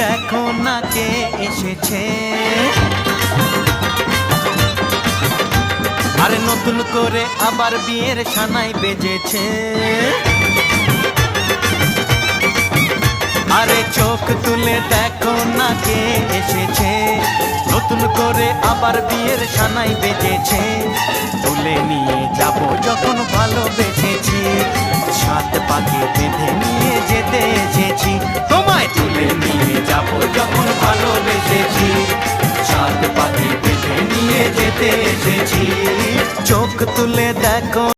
দেখো না কে এসেছে, আরে নতুন করে আবার বিয়ের সানাই বেজেছে। আরে চোখ তুলে দেখো না কে এসেছে, নতুন করে আবার বিয়ের সানাই বেজেছে। তুলে নিয়ে যাব যখন ভালোবেসেছি, সাত পাকে বেঁধে নিয়ে যেতে এসেছি। তোমায় তুলে নিয়ে যাব যখন ভালোবেসেছি, সাত পাকে বেঁধে নিয়ে যেতে এসেছি। চোখ তুলে দেখো